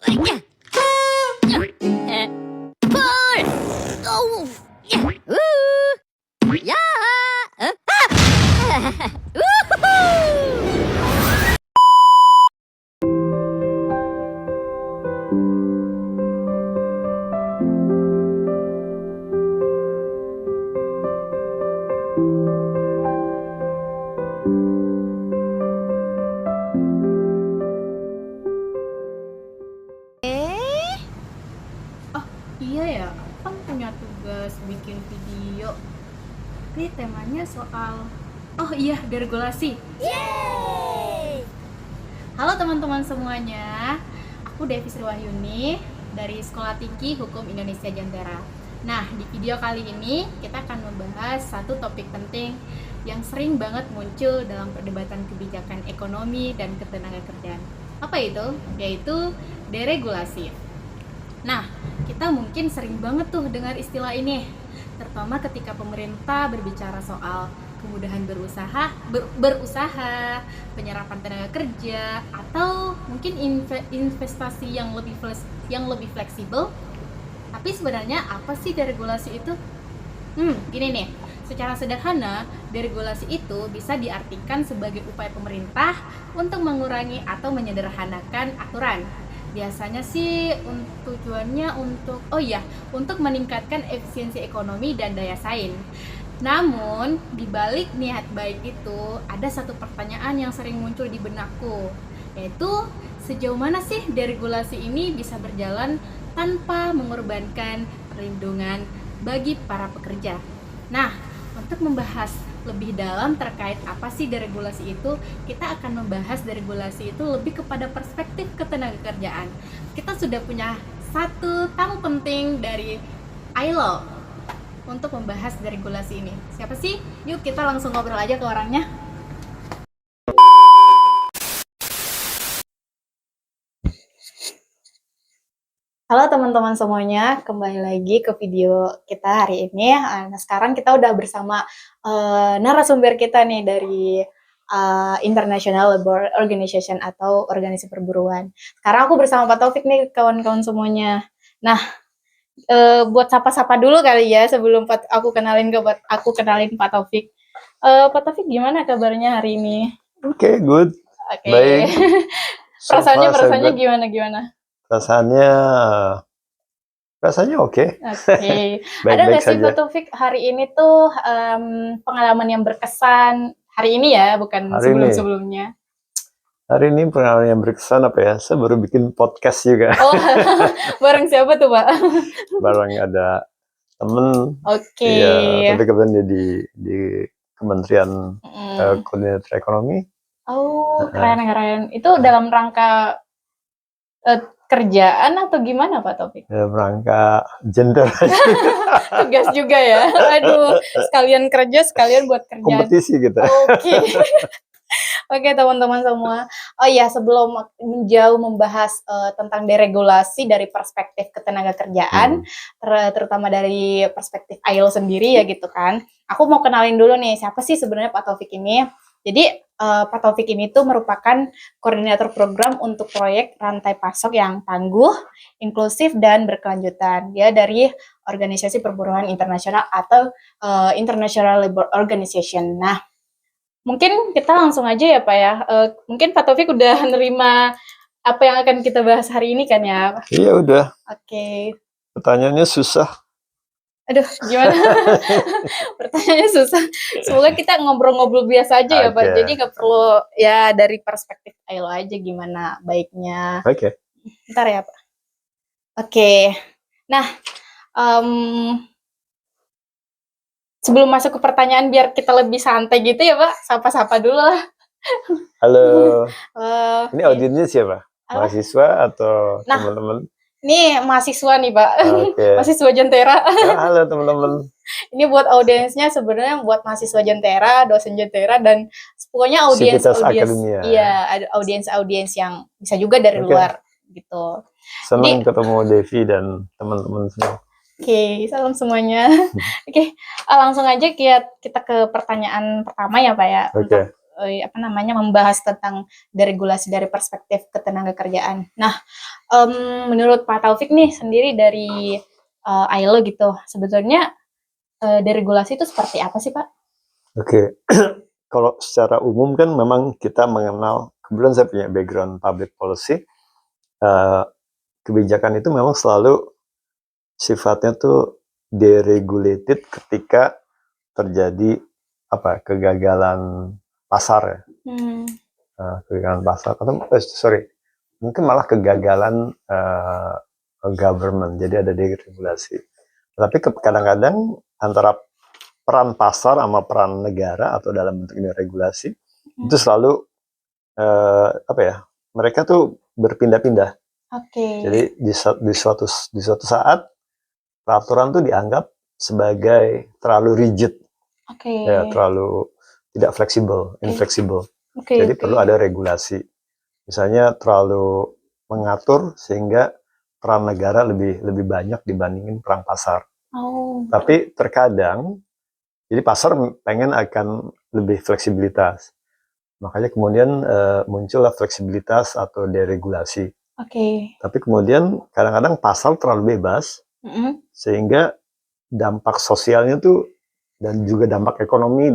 Pull! Oh! Yeah! Woohoo! Oh iya ya, aku kan punya tugas bikin video. Tapi temanya soal deregulasi. Yeay! Halo teman-teman semuanya, aku Devi Sriwahyuni dari Sekolah Tinggi Hukum Indonesia Jantera. Nah, di video kali ini kita akan membahas satu topik penting yang sering banget muncul dalam perdebatan kebijakan ekonomi dan ketenagakerjaan. Apa itu? Yaitu deregulasi. Nah, kita mungkin sering banget tuh dengar istilah ini, terutama ketika pemerintah berbicara soal kemudahan berusaha, penyerapan tenaga kerja, atau mungkin investasi yang lebih fleksibel. Tapi sebenarnya apa sih deregulasi itu? Gini nih, secara sederhana, deregulasi itu bisa diartikan sebagai upaya pemerintah untuk mengurangi atau menyederhanakan aturan. Biasanya sih tujuannya untuk meningkatkan efisiensi ekonomi dan daya saing. Namun, di balik niat baik itu ada satu pertanyaan yang sering muncul di benakku, yaitu sejauh mana sih deregulasi ini bisa berjalan tanpa mengorbankan perlindungan bagi para pekerja. Nah, untuk membahas lebih dalam terkait apa sih deregulasi itu, kita akan membahas deregulasi itu lebih kepada perspektif ketenagakerjaan. Kita sudah punya satu tamu penting dari ILO untuk membahas deregulasi ini. Siapa sih? Yuk kita langsung ngobrol aja ke orangnya. Halo teman-teman semuanya, kembali lagi ke video kita hari ini. Nah, sekarang kita udah bersama narasumber kita nih dari International Labour Organization atau organisasi perburuan. Sekarang aku bersama Pak Taufik nih, kawan-kawan semuanya. Nah, buat sapa-sapa dulu kali ya sebelum aku kenalin Pak Taufik. Pak Taufik, gimana kabarnya hari ini? Oke, good. Oke. Baik. Perasaannya gimana? Rasanya oke. Oke. Baik-baik Ada nggak sih saja. Pak Taufik hari ini tuh pengalaman yang berkesan hari ini ya, bukan Hari ini. sebelum-sebelumnya? Hari ini pengalaman yang berkesan apa ya? Saya baru bikin podcast juga. Oh, bareng siapa tuh Pak? Bareng ada temen. Oke. Iya, tapi kebetulan dia di Kementerian Koordinator Ekonomi. Oh, keren. Itu dalam rangka kerjaan atau gimana Pak Taufik? Dalam rangka gender. Tugas juga ya. Aduh, sekalian kerja, sekalian buat kerjaan. Kompetisi kita. Oke. Oke teman-teman semua. Oh iya, sebelum jauh membahas tentang deregulasi dari perspektif ketenagakerjaan, terutama dari perspektif ILO sendiri ya gitu kan. Aku mau kenalin dulu nih, siapa sih sebenarnya Pak Taufik ini? Jadi Pak Taufik ini tuh merupakan koordinator program untuk proyek rantai pasok yang tangguh, inklusif dan berkelanjutan. Dia dari Organisasi Perburuan Internasional atau International Labour Organization. Nah, mungkin kita langsung aja ya Pak ya. Mungkin Pak Taufik udah nerima apa yang akan kita bahas hari ini kan ya? Iya udah. Oke. Pertanyaannya susah. Aduh, gimana? Pertanyaannya susah. Semoga kita ngobrol-ngobrol biasa aja ya Pak. Jadi nggak perlu ya dari perspektif ILO aja gimana baiknya. Oke. Bentar ya Pak. Oke. Nah, sebelum masuk ke pertanyaan biar kita lebih santai gitu ya Pak, sapa-sapa dulu lah. Halo. Ini audiensnya siapa? Mahasiswa atau teman-teman? Ini mahasiswa nih Pak, mahasiswa Jantera. Halo teman-teman. Ini buat audiensnya sebenarnya buat mahasiswa Jantera, dosen Jantera, dan pokoknya audiens, iya, ada audiens yang bisa juga dari luar gitu. Senang ketemu Devi dan teman-teman semua. Oke, salam semuanya. Oke, langsung aja kita ke pertanyaan pertama ya Pak ya. Untuk membahas tentang deregulasi dari perspektif ketenagakerjaan. Nah, menurut Pak Taufik nih sendiri dari ILO gitu, sebetulnya deregulasi itu seperti apa sih Pak? Oke, kalau secara umum kan memang kita mengenal, kebetulan saya punya background public policy, kebijakan itu memang selalu sifatnya tuh deregulated ketika terjadi kegagalan pasar ya. Kegagalan pasar atau mungkin malah kegagalan government, jadi ada deregulasi. Tapi kadang-kadang antara peran pasar sama peran negara atau dalam bentuk ini regulasi itu selalu mereka tuh berpindah-pindah. Jadi di suatu saat peraturan tuh dianggap sebagai terlalu rigid, ya, terlalu tidak fleksibel, infleksibel. Jadi perlu ada regulasi. Misalnya terlalu mengatur sehingga peran negara lebih banyak dibandingin peran pasar. Tapi terkadang jadi pasar pengen akan lebih fleksibilitas. Makanya kemudian muncullah fleksibilitas atau deregulasi. Tapi kemudian kadang-kadang pasar terlalu bebas, sehingga dampak sosialnya tuh dan juga dampak ekonomi,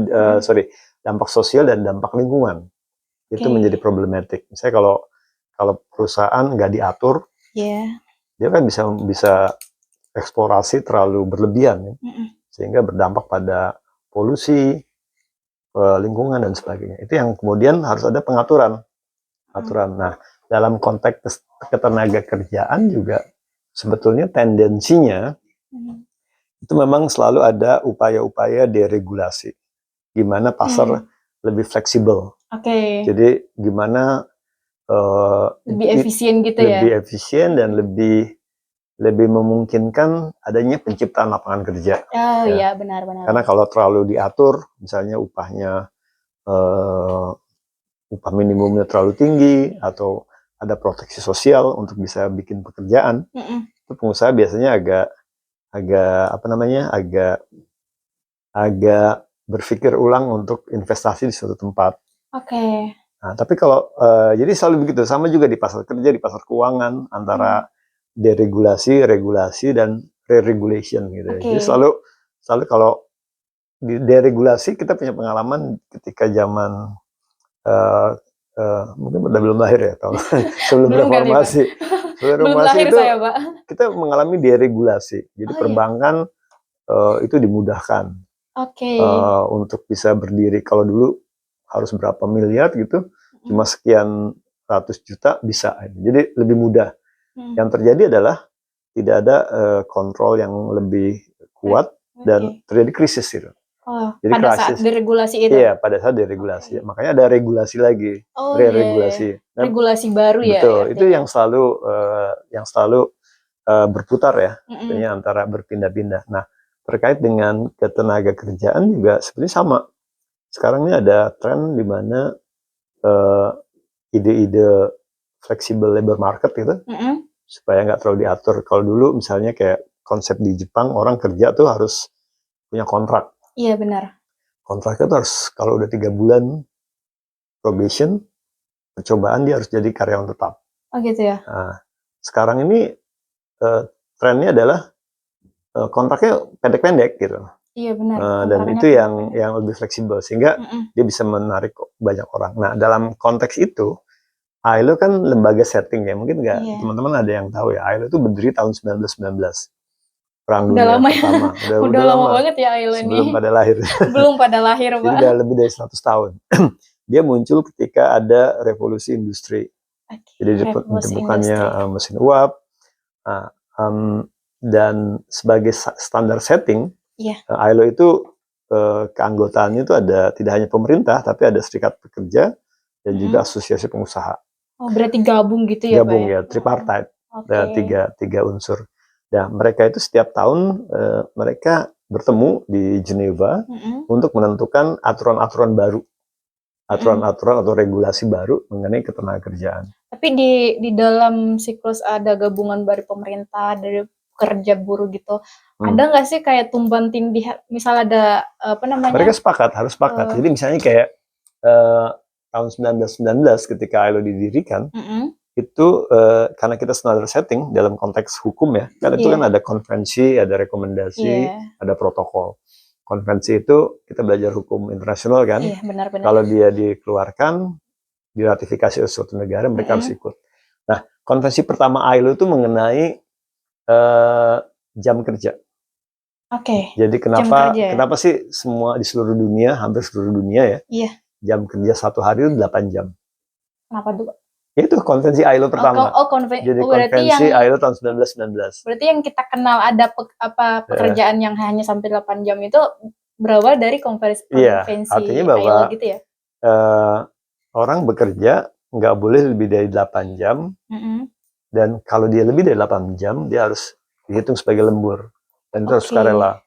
dampak sosial dan dampak lingkungan itu menjadi problematik. Misalnya kalau perusahaan nggak diatur, dia kan bisa eksplorasi terlalu berlebihan, ya, sehingga berdampak pada polusi, lingkungan dan sebagainya. Itu yang kemudian harus ada pengaturan. Nah, dalam konteks ketenaga kerjaan juga sebetulnya tendensinya itu memang selalu ada upaya-upaya deregulasi, gimana pasar lebih fleksibel. Jadi gimana lebih efisien gitu ya? Lebih efisien dan lebih memungkinkan adanya penciptaan lapangan kerja. Iya, benar-benar. Karena kalau terlalu diatur, misalnya upahnya upah minimumnya terlalu tinggi atau ada proteksi sosial untuk bisa bikin pekerjaan, itu pengusaha biasanya agak berpikir ulang untuk investasi di suatu tempat. Nah, tapi kalau jadi selalu begitu, sama juga di pasar kerja, di pasar keuangan, antara deregulasi, regulasi dan re-regulation gitu. Jadi selalu kalau di deregulasi kita punya pengalaman ketika zaman mungkin udah belum lahir ya, tahun sebelum reformasi. Belum lahir itu, saya, Pak. Kita mengalami deregulasi. Jadi perbankan itu dimudahkan untuk bisa berdiri. Kalau dulu harus berapa miliar gitu, cuma sekian ratus juta bisa. Jadi lebih mudah. Yang terjadi adalah tidak ada kontrol yang lebih kuat dan terjadi krisis gitu. Jadi pada saat deregulasi itu? Iya, pada saat deregulasi. Makanya ada regulasi lagi, re-regulasi. Regulasi baru ya? Betul, itu yang selalu berputar ya, artinya antara berpindah-pindah. Nah, terkait dengan ketenaga kerjaan juga sebenarnya sama. Sekarang ini ada tren di mana ide-ide flexible labor market gitu, supaya nggak terlalu diatur. Kalau dulu misalnya kayak konsep di Jepang, orang kerja tuh harus punya kontrak. Iya, benar. Kontraknya tuh harus, kalau udah 3 bulan probation, percobaan, dia harus jadi karyawan tetap. Gitu ya? Nah, sekarang ini trennya adalah kontraknya pendek-pendek gitu. Iya, benar. Dan itu yang lebih fleksibel, sehingga dia bisa menarik banyak orang. Nah, dalam konteks itu, ILO kan lembaga setting ya, mungkin nggak teman-teman ada yang tahu ya, ILO itu berdiri tahun 1919. Perang Dunia Pertama. Udah lama banget ya ILO ini. Sebelum pada lahir. Belum pada lahir, Pak. Jadi udah lebih dari 100 tahun. Dia muncul ketika ada revolusi industri. Jadi ditemukannya mesin uap. Dan sebagai standar setting, ILO itu keanggotaannya itu ada, tidak hanya pemerintah, tapi ada serikat pekerja dan juga asosiasi pengusaha. Berarti gabung gitu ya, Gabung Pak? Ya, tripartite. Ada tiga unsur. Nah, mereka itu setiap tahun mereka bertemu di Geneva untuk menentukan aturan-aturan baru, aturan-aturan atau regulasi baru mengenai ketenagakerjaan. Tapi di dalam siklus ada gabungan dari pemerintah, dari kerja buruh gitu, ada nggak sih kayak tumbang tindih, misal ada Mereka harus sepakat. Jadi misalnya kayak tahun 1919 ketika ILO didirikan, itu karena kita standar setting dalam konteks hukum ya, kan itu kan ada konvensi, ada rekomendasi, ada protokol. Konvensi itu kita belajar hukum internasional kan, kalau dia dikeluarkan, diratifikasi oleh suatu negara, mereka harus ikut. Nah, konvensi pertama ILO itu mengenai jam kerja. Jadi kenapa sih semua di seluruh dunia, hampir seluruh dunia ya, jam kerja satu hari itu 8 jam. Kenapa tuh? Itu konvensi ILO pertama. Jadi konvensi ILO tahun 1919. Berarti yang kita kenal ada pekerjaan yang hanya sampai 8 jam itu berawal dari konvensi artinya bahwa ILO gitu ya? Orang bekerja nggak boleh lebih dari 8 jam, dan kalau dia lebih dari 8 jam, dia harus dihitung sebagai lembur. Dan itu harus sukarela.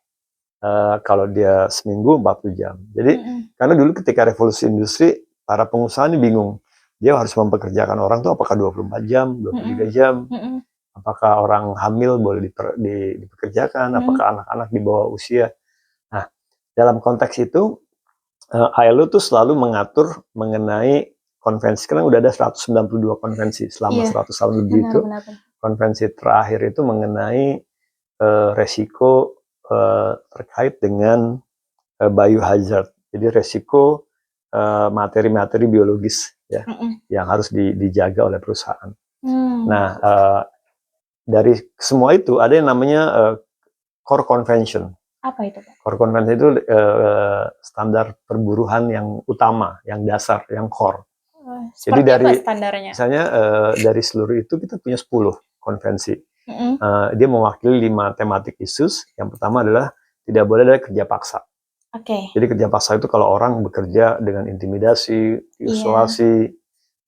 Kalau dia seminggu 40 jam. Jadi karena dulu ketika revolusi industri, para pengusaha ini bingung. Dia harus mempekerjakan orang tuh apakah 24 jam, 23 jam. Apakah orang hamil boleh dipekerjakan, apakah anak-anak di bawah usia. Nah, dalam konteks itu ILO tuh selalu mengatur mengenai konvensi. Karena udah ada 192 konvensi selama 100 tahun lebih itu. Konvensi terakhir itu mengenai resiko terkait dengan biohazard. Jadi resiko materi-materi biologis ya, yang harus dijaga oleh perusahaan. Nah, dari semua itu ada yang namanya core convention. Apa itu, Pak? Core convention itu standar perburuhan yang utama, yang dasar, yang core. Jadi dari standarnya? Misalnya dari seluruh itu kita punya 10 konvensi. Dia mewakili 5 tematik issues. Yang pertama adalah tidak boleh ada kerja paksa. Jadi kerja paksa itu kalau orang bekerja dengan intimidasi, isolasi.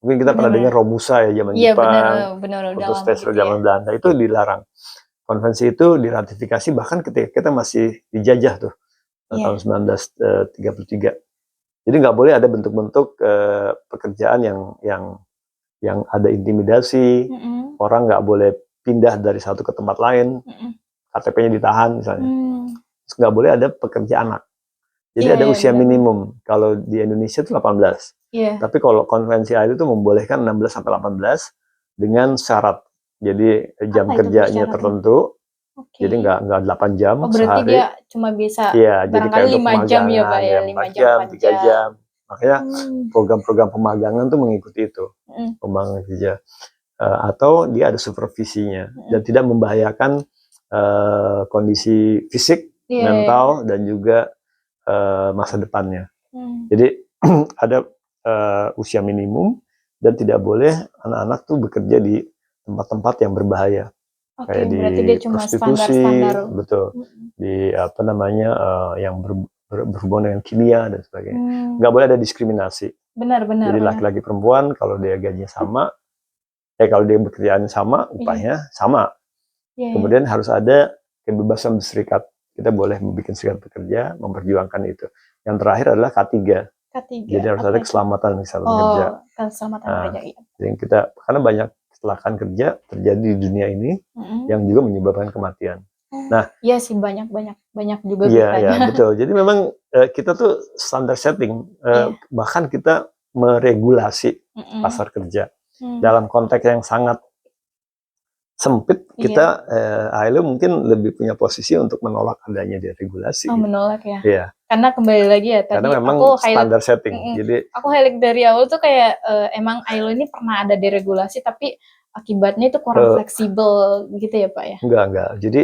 Mungkin kita pernah dengar Romusa ya zaman Jepang, Foto zaman Belanda, itu dilarang. Konvensi itu diratifikasi bahkan ketika kita masih dijajah tuh tahun 1933. Jadi nggak boleh ada bentuk-bentuk pekerjaan yang ada intimidasi, orang nggak boleh pindah dari satu ke tempat lain, KTP-nya ditahan misalnya. Nggak boleh ada pekerja anak. Jadi ada usia minimum. Kalau di Indonesia itu 18. Tapi kalau konvensi ILO itu membolehkan 16 sampai 18 dengan syarat. Jadi jam kerjanya tertentu. Jadi nggak 8 jam berarti sehari. Dia cuma bisa barangkali 5 jam ya Pak ya, 5 jam, 3 jam. Makanya program-program pemagangan tuh mengikuti itu. Pemagangan kerja. Atau dia ada supervisinya dan tidak membahayakan kondisi fisik, mental, dan juga masa depannya. Jadi ada usia minimum dan tidak boleh anak-anak tuh bekerja di tempat-tempat yang berbahaya. Kayak di prostitusi, betul. Di yang berhubungan dengan kimia dan sebagainya. Nggak boleh ada diskriminasi. Benar. Jadi laki-laki perempuan kalau dia gajinya sama, kalau dia bekerjaan sama, upahnya sama. Kemudian harus ada kebebasan berserikat. Kita boleh membuat serikat pekerja, memperjuangkan itu. Yang terakhir adalah K3. Jadi harus ada keselamatan bekerja. Keselamatan kerja, iya. Jadi karena banyak kecelakaan kerja terjadi di dunia ini yang juga menyebabkan kematian. Nah, iya sih banyak juga. Iya, betul. Jadi memang kita tuh standar setting, bahkan kita meregulasi pasar kerja. Dalam konteks yang sangat sempit, kita ILO mungkin lebih punya posisi untuk menolak adanya deregulasi. Menolak ya? Iya. Karena kembali lagi ya, tadi karena memang aku standar setting. Jadi aku highlight dari awal tuh kayak emang ILO ini pernah ada deregulasi, tapi akibatnya itu kurang fleksibel gitu ya Pak ya? Enggak. Jadi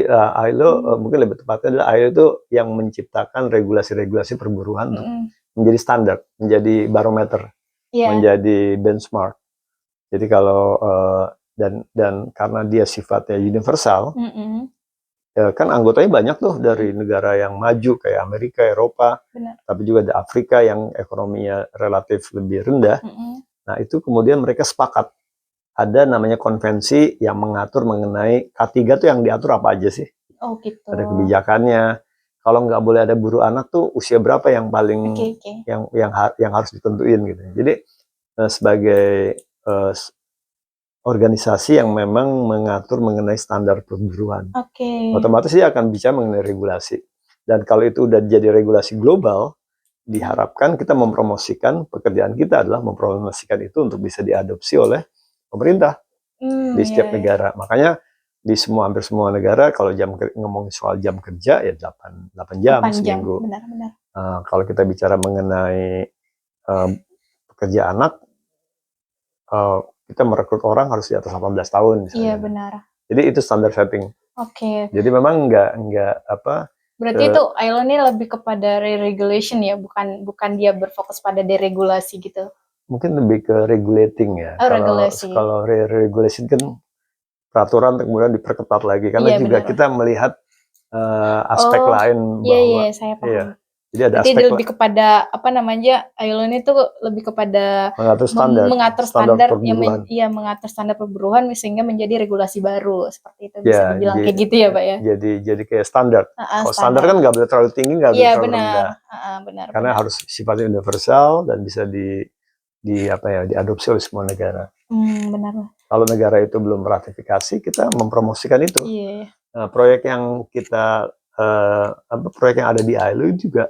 ILO mungkin lebih tepatnya adalah ILO itu yang menciptakan regulasi-regulasi perburuhan untuk menjadi standar, menjadi barometer, menjadi benchmark. Jadi kalau dan karena dia sifatnya universal, kan anggotanya banyak tuh dari negara yang maju kayak Amerika, Eropa, tapi juga ada Afrika yang ekonominya relatif lebih rendah. Nah itu kemudian mereka sepakat ada namanya konvensi yang mengatur mengenai K3 tuh yang diatur apa aja sih? Gitu. Ada kebijakannya. Kalau nggak boleh ada buruh anak tuh usia berapa yang paling yang harus ditentuin gitu. Jadi sebagai organisasi yang memang mengatur mengenai standar perburuhan. Otomatis dia akan bicara mengenai regulasi. Dan kalau itu udah jadi regulasi global, diharapkan kita mempromosikan, pekerjaan kita adalah mempromosikan itu untuk bisa diadopsi oleh pemerintah di setiap negara. Makanya di hampir semua negara kalau ngomongin soal jam kerja ya 8 jam seminggu. Benar-benar. Kalau kita bicara mengenai pekerja anak, kita merekrut orang harus di atas 18 tahun misalnya. Iya, benar. Jadi itu standar setting. Oke. Jadi memang nggak apa. Berarti itu ILO ini lebih kepada re-regulation ya, bukan dia berfokus pada deregulasi gitu. Mungkin lebih ke regulating ya. Regulasi. Kalau regulation kan peraturan kemudian diperketat lagi karena juga kita melihat aspek lain bahwa iya, saya paham. Iya. Jadi ada Jadi aspek lebih kepada apa namanya, ILO ini tuh lebih kepada mengatur standar yang mengatur standar perburuhan sehingga menjadi regulasi baru seperti itu, bisa dibilang kayak gitu ya Pak ya. Jadi kayak standar. Kalau standar kan nggak boleh terlalu tinggi, nggak boleh terlalu rendah. Benar. Karena harus sifatnya universal dan bisa diadopsi oleh semua negara. Benar. Kalau negara itu belum ratifikasi, kita mempromosikan itu. Iya. Nah, proyek yang ada di ILO juga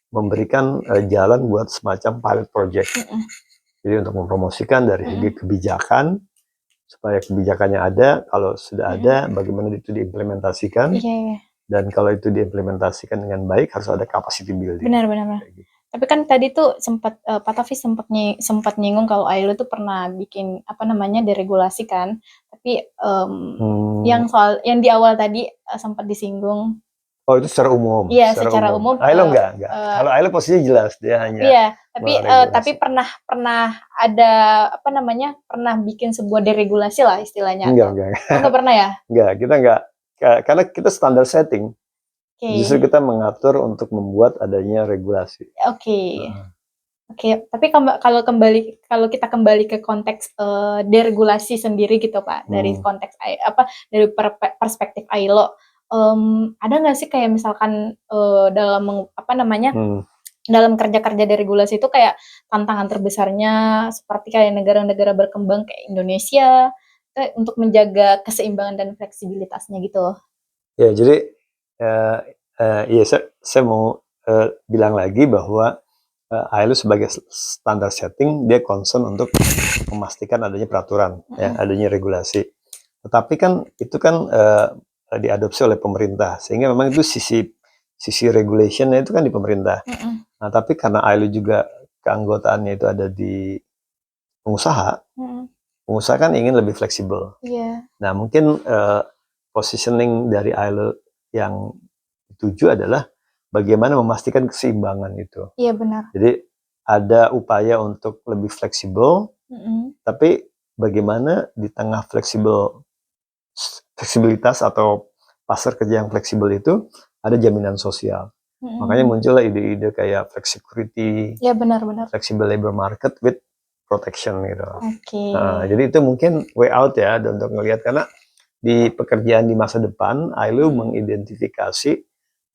memberikan jalan buat semacam pilot project. Jadi untuk mempromosikan dari segi kebijakan, supaya kebijakannya ada, kalau sudah ada, bagaimana itu diimplementasikan. Dan kalau itu diimplementasikan dengan baik, harus ada capacity building. Benar. Gitu. Tapi kan tadi tuh Pak Taufik sempat nyinggung kalau ILO tuh pernah bikin deregulasi kan. Tapi yang di awal tadi sempat disinggung. Oh, itu secara umum. Iya, secara umum. ILO enggak. Kalau ILO posisinya jelas, dia hanya. Iya, tapi pernah ada pernah bikin sebuah deregulasi lah istilahnya. Enggak. Enggak pernah ya? Enggak, kita enggak. Karena kita standar setting. Justru kita mengatur untuk membuat adanya regulasi. Oke, tapi kalau kita kembali ke konteks deregulasi sendiri gitu Pak, dari konteks dari perspektif ILO, ada nggak sih kayak misalkan dalam kerja-kerja deregulasi itu kayak tantangan terbesarnya seperti kayak negara-negara berkembang kayak Indonesia untuk menjaga keseimbangan dan fleksibilitasnya gitu? Ya, jadi saya mau bilang lagi bahwa ILO sebagai standar setting dia concern untuk memastikan adanya peraturan, adanya regulasi. Tetapi kan itu kan diadopsi oleh pemerintah, sehingga memang itu sisi regulationnya itu kan di pemerintah. Nah, tapi karena ILO juga keanggotaannya itu ada di pengusaha, pengusaha kan ingin lebih fleksibel. Nah, mungkin positioning dari ILO yang dituju adalah bagaimana memastikan keseimbangan itu. Iya, benar. Jadi ada upaya untuk lebih fleksibel, tapi bagaimana di tengah fleksibilitas atau pasar kerja yang fleksibel itu ada jaminan sosial. Makanya muncullah ide-ide kayak flex security, ya benar. flexible labor market with protection gitu. Nah, jadi itu mungkin way out ya untuk melihat, karena di pekerjaan di masa depan ILO mengidentifikasi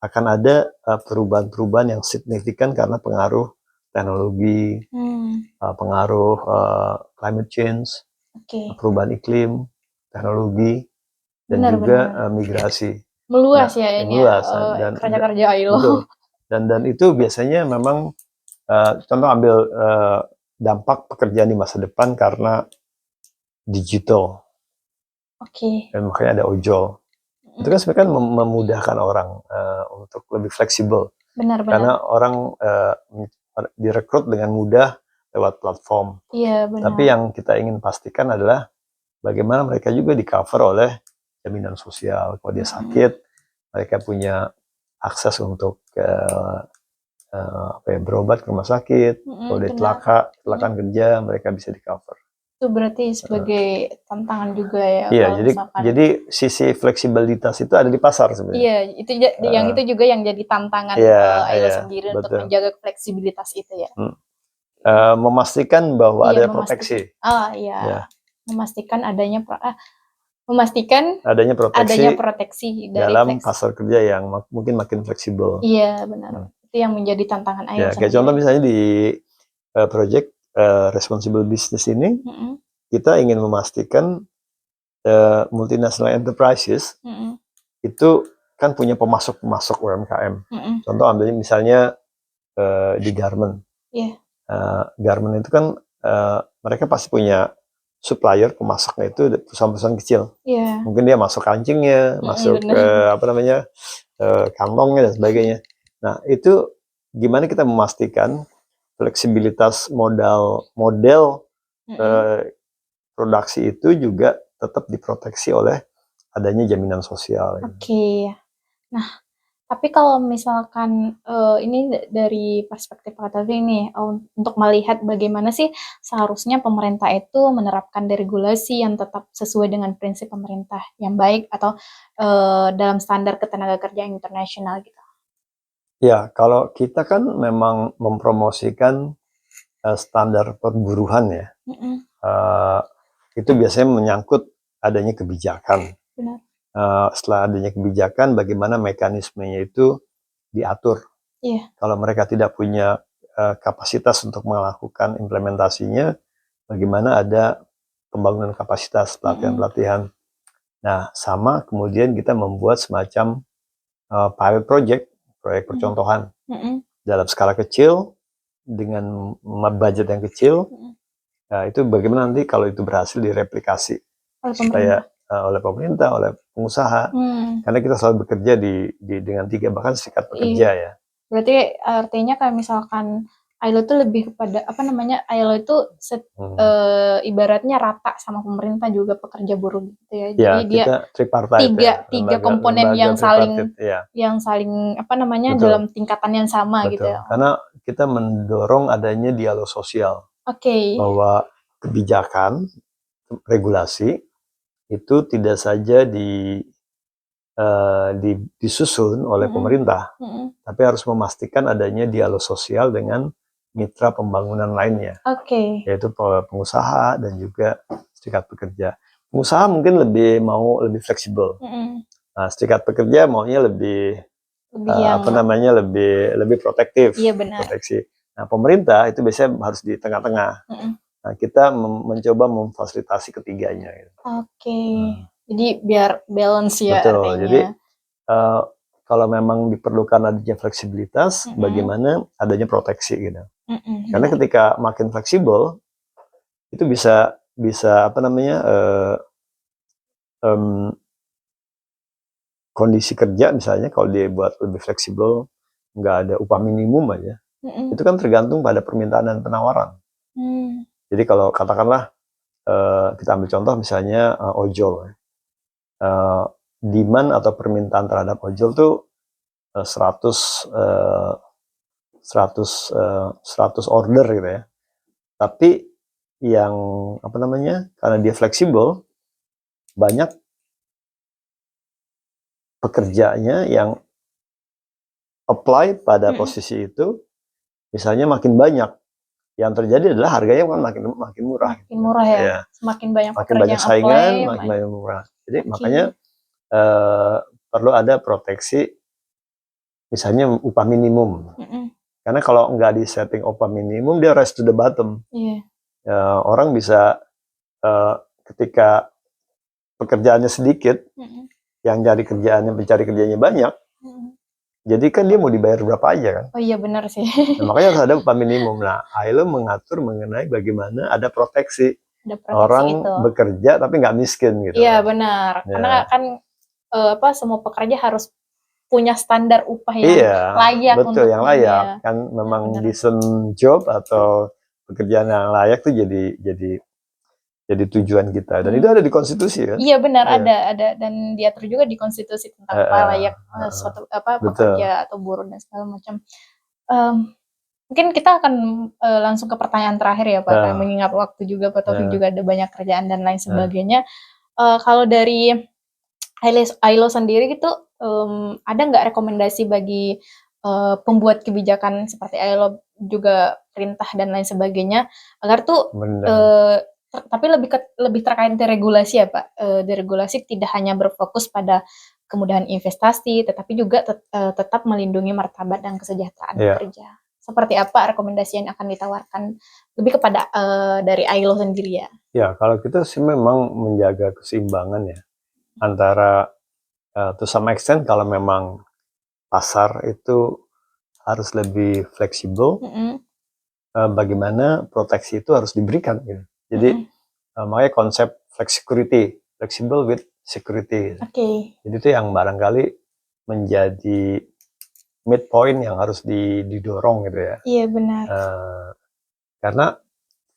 akan ada perubahan-perubahan yang signifikan karena pengaruh teknologi, pengaruh climate change, perubahan iklim, teknologi, dan juga migrasi. Meluas ya ini kerja-kerja ILO. Dan itu biasanya memang contoh ambil dampak pekerjaan di masa depan karena digital. Dan makanya ada ojol. Itu kan sebenarnya memudahkan orang untuk lebih fleksibel. Benar. Karena orang direkrut dengan mudah lewat platform. Iya, benar. Tapi yang kita ingin pastikan adalah bagaimana mereka juga di-cover oleh jaminan sosial. Kalau dia sakit, mereka punya akses untuk berobat ke rumah sakit. Kalau dia kecelakaan kerja, mereka bisa di-cover. Itu berarti sebagai tantangan juga ya. Iya, jadi sisi fleksibilitas itu ada di pasar sebenarnya. Iya, itu juga yang jadi tantangan ILO sendiri untuk menjaga fleksibilitas itu ya. Memastikan bahwa ada proteksi. Memastikan adanya proteksi dalam pasar kerja yang mungkin makin fleksibel. Iya, benar. Itu yang menjadi tantangan ILO. Kayak contoh misalnya di project responsible business ini, kita ingin memastikan multinational enterprises itu kan punya pemasok UMKM. Contoh ambilnya misalnya di garment. Iya. Garment itu kan mereka pasti punya supplier pemasoknya itu perusahaan-perusahaan kecil. Iya. Mungkin dia masuk kancingnya, masuk kantongnya dan sebagainya. Nah, itu gimana kita memastikan fleksibilitas model produksi itu juga tetap diproteksi oleh adanya jaminan sosial. Oke. Nah, tapi kalau misalkan ini dari perspektif Kak Taufik nih, untuk melihat bagaimana sih seharusnya pemerintah itu menerapkan deregulasi yang tetap sesuai dengan prinsip pemerintah yang baik atau dalam standar ketenagakerjaan internasional gitu. Ya, kalau kita kan memang mempromosikan standar perburuhan ya. Itu biasanya menyangkut adanya kebijakan. Benar. Setelah adanya kebijakan, bagaimana mekanismenya itu diatur. Iya. Kalau mereka tidak punya kapasitas untuk melakukan implementasinya, bagaimana ada pembangunan kapasitas, pelatihan-pelatihan. Nah, sama kemudian kita membuat semacam pilot project, proyek percontohan dalam skala kecil dengan budget yang kecil. Nah, itu bagaimana nanti kalau itu berhasil direplikasi oleh pemerintah, oleh pengusaha. Karena kita selalu bekerja dengan 3 bahkan serikat pekerja ya. Berarti artinya kayak misalkan ILO itu lebih kepada ILO itu ibaratnya rata sama pemerintah juga pekerja buruh gitu ya. Jadi dia tiga komponen yang saling Betul. dalam tingkatan yang sama. Betul. Gitu ya. Karena kita mendorong adanya dialog sosial. Bahwa kebijakan regulasi itu tidak saja disusun oleh pemerintah, tapi harus memastikan adanya dialog sosial dengan mitra pembangunan lainnya, yaitu pengusaha dan juga serikat pekerja. Pengusaha mungkin lebih fleksibel. Nah, serikat pekerja maunya lebih protektif. Iya, benar. Proteksi. Nah, pemerintah itu biasanya harus di tengah-tengah. Nah, kita mencoba memfasilitasi ketiganya. Jadi biar balance ya. Betul. Artinya. Jadi kalau memang diperlukan adanya fleksibilitas, bagaimana adanya proteksi gitu. Karena ketika makin fleksibel, itu bisa kondisi kerja misalnya kalau dia buat lebih fleksibel, nggak ada upah minimum aja, itu kan tergantung pada permintaan dan penawaran. Jadi kalau katakanlah kita ambil contoh misalnya ojol, demand atau permintaan terhadap ojol tuh 100 order gitu ya. Tapi yang karena dia fleksibel, banyak pekerjanya yang apply pada posisi itu, misalnya makin banyak. Yang terjadi adalah harganya kan makin murah. Makin murah ya. Semakin banyak makin banyak saingan, makin banyak murah. Jadi makanya perlu ada proteksi, misalnya upah minimum. Karena kalau nggak di setting upah minimum, dia rise to the bottom. Orang bisa ketika pekerjaannya sedikit, yang mencari kerjanya banyak, jadi kan dia mau dibayar berapa aja kan? Oh iya, benar sih. Nah, makanya harus ada upah minimum. Nah, ILO mengatur mengenai bagaimana ada proteksi orang itu. Bekerja tapi nggak miskin gitu. Iya, benar. Karena kan semua pekerja harus punya standar upah yang layak. Betul, yang layak. Kan memang decent job atau pekerjaan yang layak tuh jadi tujuan kita, dan itu ada di konstitusi kan? Iya, benar, ada dan diatur juga di konstitusi tentang layak suatu pekerja atau buruh dan segala macam. Mungkin kita akan langsung ke pertanyaan terakhir ya Pak, mengingat waktu juga Pak Taufik juga ada banyak kerjaan dan lain sebagainya. Kalau dari ILO sendiri gitu, ada nggak rekomendasi bagi pembuat kebijakan seperti ILO juga perintah dan lain sebagainya agar tuh tapi lebih terkait deregulasi ya Pak. Deregulasi tidak hanya berfokus pada kemudahan investasi, tetapi juga tetap melindungi martabat dan kesejahteraan pekerja. Seperti apa rekomendasi yang akan ditawarkan lebih kepada dari ILO sendiri ya? Ya, kalau kita sih memang menjaga keseimbangan ya antara to some extent kalau memang pasar itu harus lebih fleksibel. Bagaimana proteksi itu harus diberikan gitu. Jadi makanya konsep flexicurity, flexible with security. Jadi itu yang barangkali menjadi midpoint yang harus didorong gitu ya. Iya benar. Karena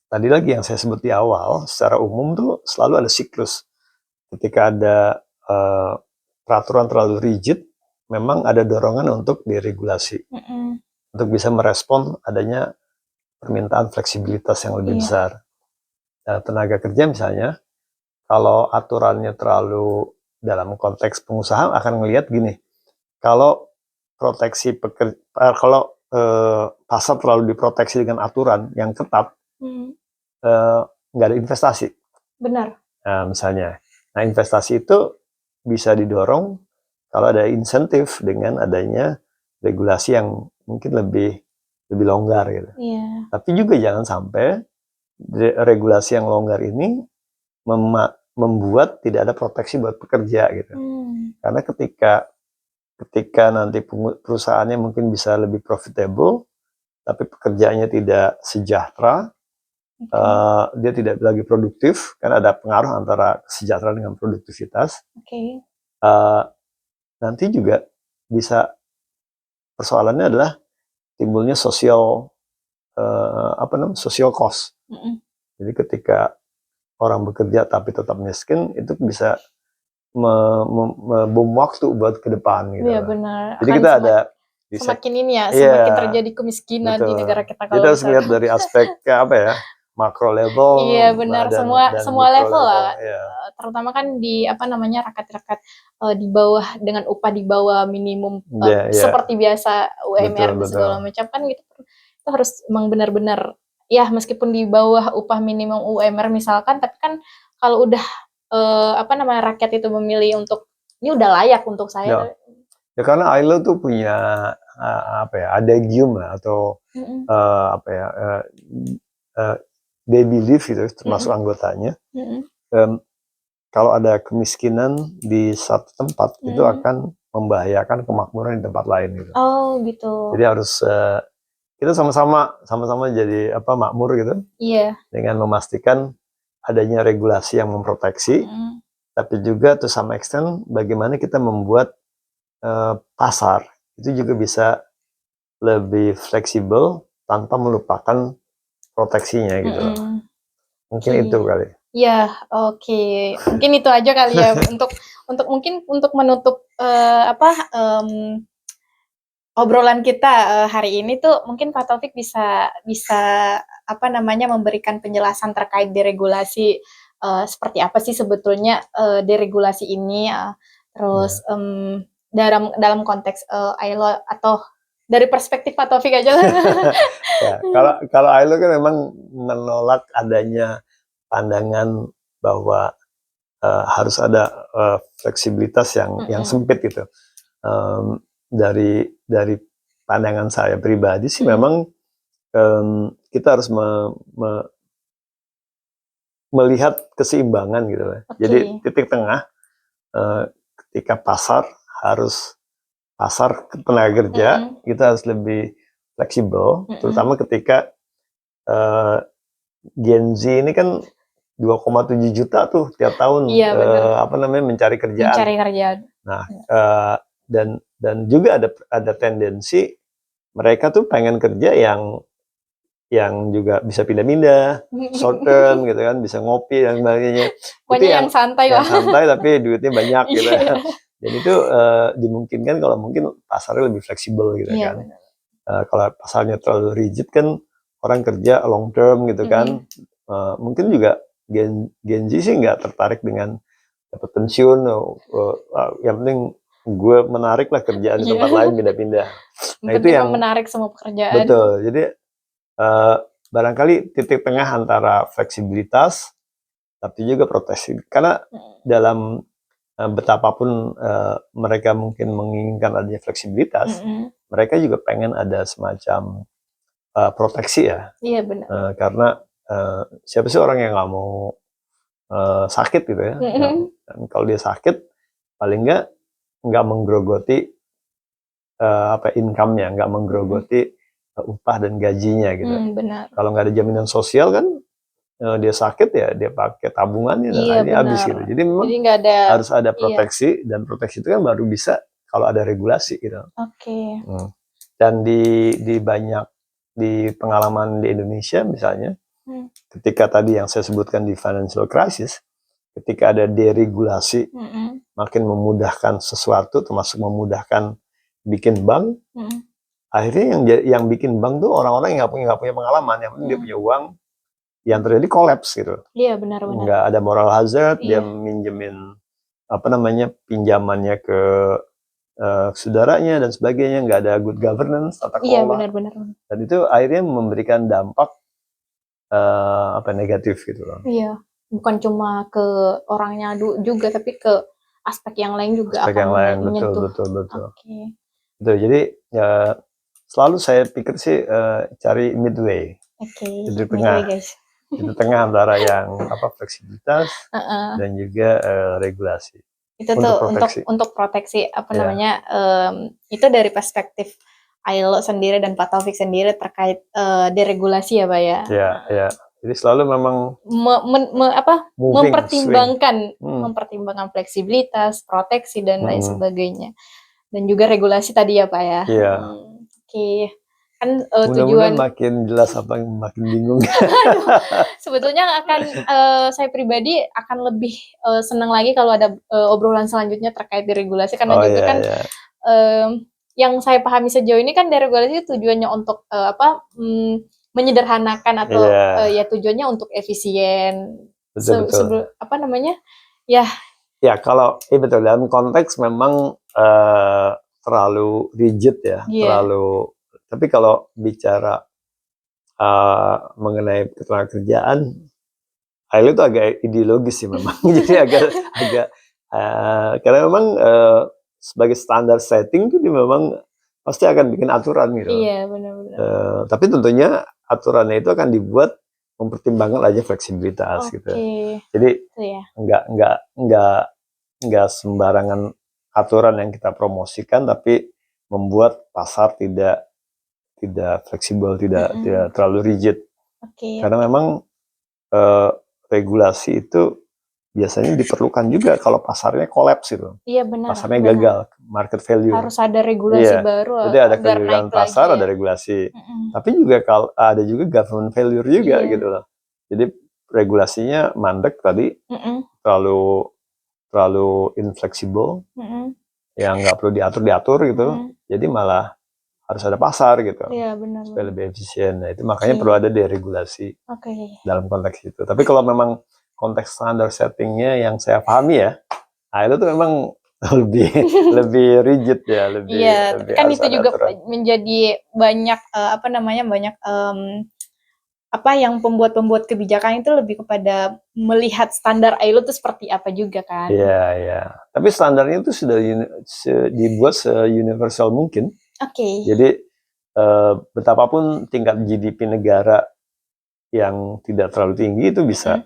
tadi lagi yang saya sebut di awal, secara umum tuh selalu ada siklus. Ketika ada peraturan terlalu rigid, memang ada dorongan untuk diregulasi, untuk bisa merespon adanya permintaan fleksibilitas yang lebih besar. Tenaga kerja misalnya, kalau aturannya terlalu dalam konteks pengusaha akan ngelihat gini, kalau proteksi kalau pasar terlalu diproteksi dengan aturan yang ketat, nggak ada investasi. Benar. Nah, misalnya, investasi itu bisa didorong kalau ada insentif dengan adanya regulasi yang mungkin lebih longgar gitu. Tapi juga jangan sampai regulasi yang longgar ini membuat tidak ada proteksi buat pekerja gitu. Karena ketika nanti perusahaannya mungkin bisa lebih profitable, tapi pekerjaannya tidak sejahtera, dia tidak lagi produktif, kan ada pengaruh antara kesejahteraan dengan produktivitas. Nanti juga bisa persoalannya adalah timbulnya social cost. Jadi ketika orang bekerja tapi tetap miskin, itu bisa bom waktu buat ke depan gitu. Iya benar. Jadi kita ada semakin ini ya, semakin terjadi kemiskinan di negara kita. Kalau kita harus lihat dari aspek makro level. Iya benar, semua level lah. Terutama kan di rakyat-rakyat di bawah, dengan upah di bawah minimum seperti biasa UMR segala macam kan gitu. Itu harus emang benar-benar ya, meskipun di bawah upah minimum UMR misalkan, tapi kan kalau udah rakyat itu memilih untuk ini udah layak untuk saya. Ya karena ILO tuh punya adagium atau they believe gitu, termasuk anggotanya. Kalau ada kemiskinan di satu tempat, itu akan membahayakan kemakmuran di tempat lain gitu. Oh gitu. Jadi harus kita sama-sama jadi makmur gitu. Dengan memastikan adanya regulasi yang memproteksi, tapi juga to some extent bagaimana kita membuat pasar itu juga bisa lebih fleksibel tanpa melupakan proteksinya gitu. Mungkin itu kali. Ya, oke. Mungkin itu aja kali ya untuk menutup obrolan kita hari ini tuh, mungkin Pak Taufik bisa memberikan penjelasan terkait deregulasi, seperti apa sih sebetulnya deregulasi ini, terus dalam konteks ILO, atau dari perspektif Pak Taufik aja lah. Ya, kalau ILO kan memang menolak adanya pandangan bahwa harus ada fleksibilitas yang sempit gitu. Dari pandangan saya pribadi sih memang kita harus melihat keseimbangan gitu. Jadi titik tengah ketika pasar tenaga kerja kita harus lebih fleksibel, terutama ketika Gen Z ini kan 2,7 juta tuh tiap tahun mencari kerjaan. Nah, dan juga ada tendensi mereka tuh pengen kerja yang juga bisa pindah-pindah, short term gitu kan, bisa ngopi dan sebagainya. Pokoknya yang santai lah. Yang santai tapi duitnya banyak gitu. Dan itu dimungkinkan kalau mungkin pasarnya lebih fleksibel gitu kan. Kalau pasarnya terlalu rigid kan orang kerja long term gitu kan. Mungkin juga Gen Z sih nggak tertarik dengan dapat pensiun. Yang penting gue menarik lah kerjaan di tempat lain, pindah-pindah. Nah itu yang menarik semua pekerjaan. Betul. Jadi barangkali titik tengah antara fleksibilitas tapi juga proteksi. Karena dalam betapapun mereka mungkin menginginkan adanya fleksibilitas, mereka juga pengen ada semacam proteksi ya. Iya benar. Karena siapa sih orang yang nggak mau sakit gitu ya? Dan kalau dia sakit, paling nggak menggerogoti income-nya, nggak menggerogoti upah dan gajinya gitu. Benar. Kalau nggak ada jaminan sosial kan dia sakit ya dia pakai tabungannya dan akhirnya habis gitu. Jadi memang harus ada proteksi dan proteksi itu kan baru bisa kalau ada regulasi gitu. Oke. Dan di pengalaman di Indonesia misalnya, ketika tadi yang saya sebutkan di financial crisis, ketika ada deregulasi, makin memudahkan sesuatu, termasuk memudahkan bikin bank. Akhirnya yang bikin bank tuh orang-orang yang nggak punya pengalaman, yang penting dia punya uang, yang terjadi kolaps gitu. Iya benar-benar. Nggak ada moral hazard, dia minjemin pinjamannya ke saudaranya dan sebagainya, nggak ada good governance, tata kelola. Iya benar-benar. Dan itu akhirnya memberikan dampak negatif gitu loh. Iya, bukan cuma ke orangnya juga, tapi ke aspek yang lain juga aspek akan yang lain, menyentuh. Betul. Oke. Betul, jadi selalu saya pikir sih cari midway. Jadi tengah. Itu tengah antara yang fleksibilitas dan juga regulasi. Itu tuh untuk proteksi namanya itu dari perspektif ILO sendiri dan Pak Taufik sendiri terkait deregulasi ya Pak ya. Iya. Jadi selalu memang mempertimbangkan fleksibilitas, proteksi dan lain sebagainya. Dan juga regulasi tadi ya Pak ya. Iya. Oke. Kan tujuan makin jelas apa makin bingung. Sebetulnya saya pribadi akan lebih senang lagi kalau ada obrolan selanjutnya terkait deregulasi karena yang saya pahami sejauh ini kan deregulasi tujuannya untuk menyederhanakan atau tujuannya untuk efisien. Betul. Ya kalau betul dalam konteks memang terlalu rigid ya, terlalu. Tapi kalau bicara mengenai ketenagakerjaan, ILO itu agak ideologis sih memang. Jadi agak karena memang sebagai standar setting itu dia memang pasti akan bikin aturan gitu. Iya benar-benar. Tapi tentunya aturannya itu akan dibuat mempertimbangkan aja fleksibilitas gitu. Jadi nggak sembarangan aturan yang kita promosikan, tapi membuat pasar tidak fleksibel, tidak terlalu rigid. Karena memang regulasi itu biasanya diperlukan juga kalau pasarnya kolaps itu. Iya benar. Pasarnya gagal, market failure. Harus ada regulasi baru. Jadi ada kegagalan pasar, ada regulasi. Tapi juga kalau ada juga government failure juga gitu loh. Jadi regulasinya mandek tadi, terlalu infleksibel, yang nggak perlu diatur gitu. Jadi malah harus ada pasar gitu, supaya lebih efisien. Nah, itu makanya perlu ada deregulasi dalam konteks itu. Tapi kalau memang konteks standar settingnya yang saya pahami ya, itu tuh memang lebih rigid ya, lebih kan itu juga aturan. Menjadi banyak yang pembuat kebijakan itu lebih kepada melihat standar ILO itu seperti apa juga kan. Iya. Tapi standarnya itu sudah dibuat se-universal mungkin. Jadi betapapun tingkat GDP negara yang tidak terlalu tinggi itu bisa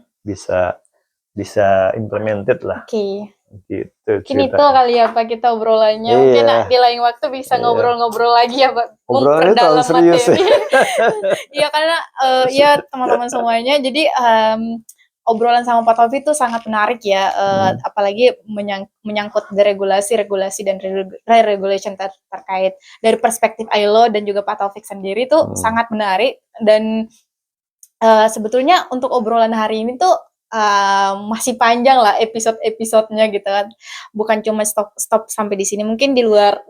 implemented lah. Gitu. Mungkin itu kali ya Pak kita obrolannya. Mungkin di lain waktu bisa ngobrol-ngobrol lagi ya Pak. Memperdalam materi. Iya karena teman-teman semuanya. Jadi obrolan sama Pak Taufik itu sangat menarik ya, apalagi menyangkut deregulasi, regulasi dan re-regulation terkait dari perspektif ILO dan juga Pak Taufik sendiri itu sangat menarik. Dan sebetulnya untuk obrolan hari ini tuh masih panjang lah episode-episodenya gitu kan, bukan cuma stop sampai di sini. Mungkin di luar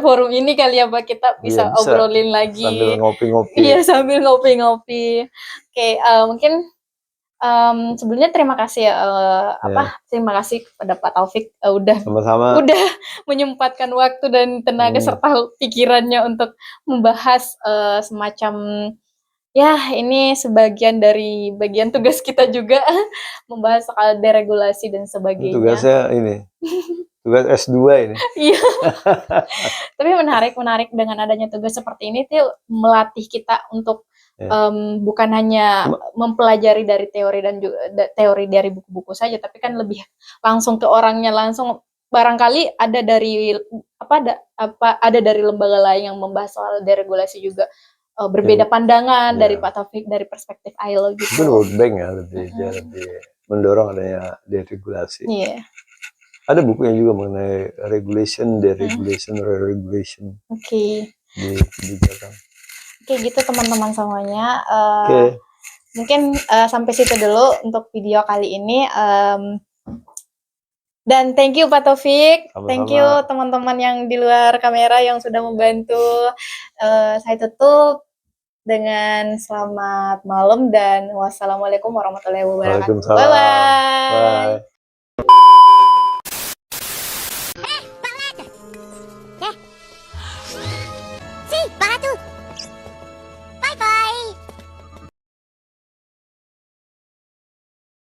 forum ini kali ya Pak kita bisa obrolin lagi sambil ngopi-ngopi. Iya sambil ngopi-ngopi. Oke, mungkin sebelumnya terima kasih terima kasih kepada Pak Taufik udah menyempatkan waktu dan tenaga serta pikirannya untuk membahas semacam ini sebagian dari bagian tugas kita juga membahas soal deregulasi dan sebagainya. Tugasnya ini tugas S2 ini. Iya. Tapi menarik dengan adanya tugas seperti ini tuh melatih kita untuk bukan hanya mempelajari dari teori dan juga teori dari buku-buku saja, tapi kan lebih langsung ke orangnya, langsung barangkali ada dari ada dari lembaga lain yang membahas soal deregulasi juga berbeda pandangan dari Pak Taufik dari perspektif ILO gitu. Mungkin World Bank ya lebih mendorong adanya deregulasi. Iya. Ada buku yang juga mengenai regulation, deregulation, re-regulation. Oke. Di kebijakan. Oke, gitu teman-teman semuanya. Mungkin sampai situ dulu untuk video kali ini. Dan thank you Pak Taufik, thank you teman-teman yang di luar kamera yang sudah membantu. Saya tutup dengan selamat malam dan wassalamualaikum warahmatullahi wabarakatuh. Bye bye.